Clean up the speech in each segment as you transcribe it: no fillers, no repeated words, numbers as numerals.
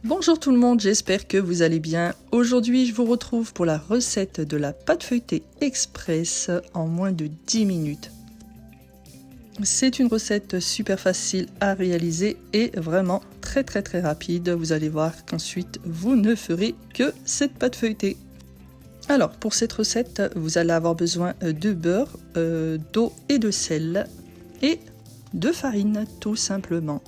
Bonjour tout le monde, j'espère que vous allez bien. Aujourd'hui, je vous retrouve pour la recette de la pâte feuilletée express en moins de 10 minutes. C'est une recette super facile à réaliser et vraiment très rapide. Vous allez voir qu'ensuite, vous ne ferez que cette pâte feuilletée. Alors, pour cette recette, vous allez avoir besoin de beurre, d'eau et de sel et de farine, tout simplement.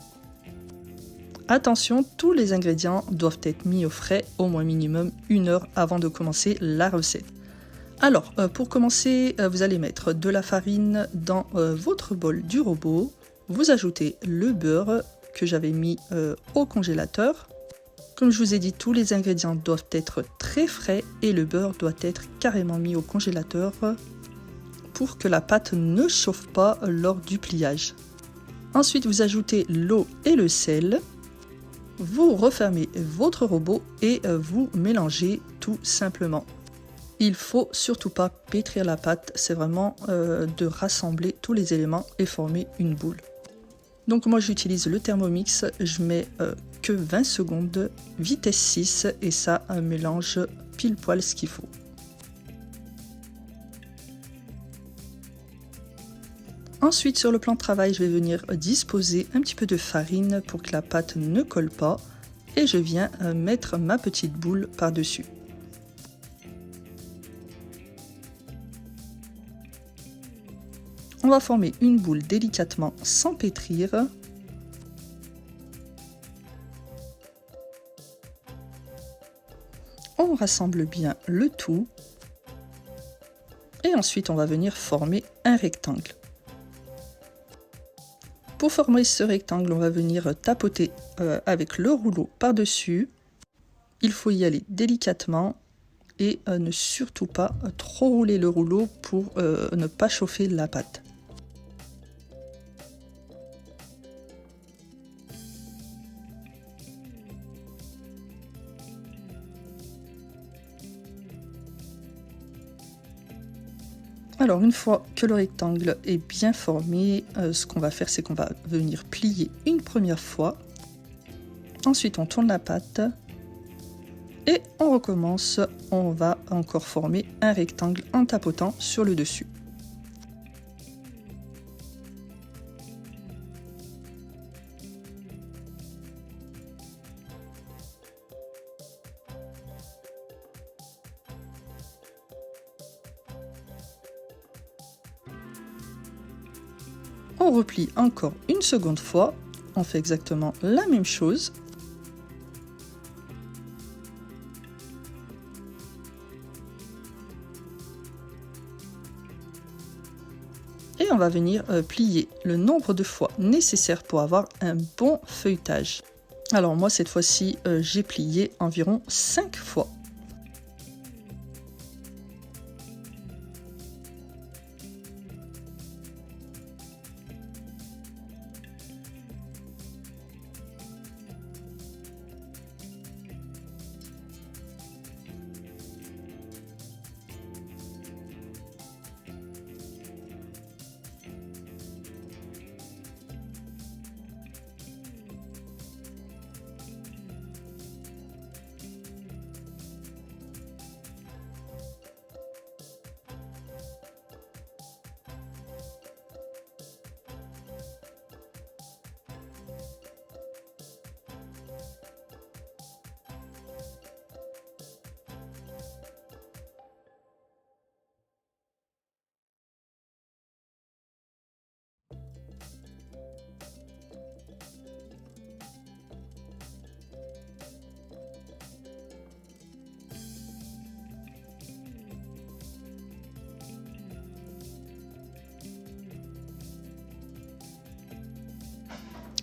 Attention, tous les ingrédients doivent être mis au frais au moins minimum 1 heure avant de commencer la recette. Alors, pour commencer, vous allez mettre de la farine dans votre bol du robot. Vous ajoutez le beurre que j'avais mis au congélateur. Comme je vous ai dit, tous les ingrédients doivent être très frais et le beurre doit être carrément mis au congélateur pour que la pâte ne chauffe pas lors du pliage. Ensuite, vous ajoutez l'eau et le sel. Vous refermez votre robot et vous mélangez tout simplement. Il faut surtout pas pétrir la pâte, c'est vraiment de rassembler tous les éléments et former une boule. Donc moi j'utilise le Thermomix, je mets que 20 secondes, vitesse 6 et ça mélange pile poil ce qu'il faut. Ensuite, sur le plan de travail, je vais venir disposer un petit peu de farine pour que la pâte ne colle pas et je viens mettre ma petite boule par-dessus. On va former une boule délicatement sans pétrir. On rassemble bien le tout et ensuite on va venir former un rectangle. Pour former ce rectangle, on va venir tapoter avec le rouleau par-dessus. Il faut y aller délicatement et ne surtout pas trop rouler le rouleau pour ne pas chauffer la pâte. Alors une fois que le rectangle est bien formé, ce qu'on va faire c'est qu'on va venir plier une première fois. Ensuite on tourne la pâte et on recommence, on va encore former un rectangle en tapotant sur le dessus. On replie encore une seconde fois, on fait exactement la même chose. Et on va venir plier le nombre de fois nécessaire pour avoir un bon feuilletage. Alors moi cette fois-ci j'ai plié environ 5 fois.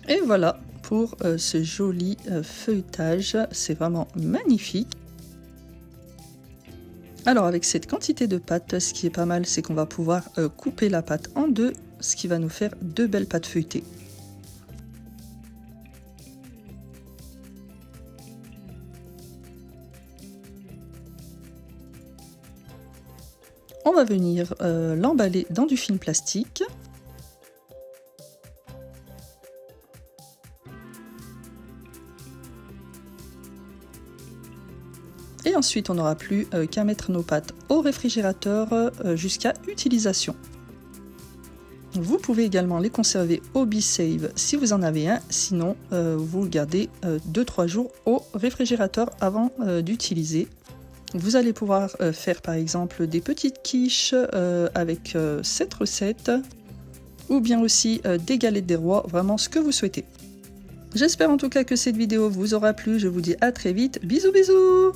Et voilà pour ce joli feuilletage, c'est vraiment magnifique. Alors avec cette quantité de pâte, ce qui est pas mal, c'est qu'on va pouvoir couper la pâte en deux, ce qui va nous faire deux belles pâtes feuilletées. On va venir l'emballer dans du film plastique. Et ensuite, on n'aura plus qu'à mettre nos pâtes au réfrigérateur jusqu'à utilisation. Vous pouvez également les conserver au BeSave si vous en avez un, sinon vous le gardez 2-3 jours au réfrigérateur avant d'utiliser. Vous allez pouvoir faire par exemple des petites quiches avec cette recette, ou bien aussi des galettes des rois, vraiment ce que vous souhaitez. J'espère en tout cas que cette vidéo vous aura plu, je vous dis à très vite, bisous bisous!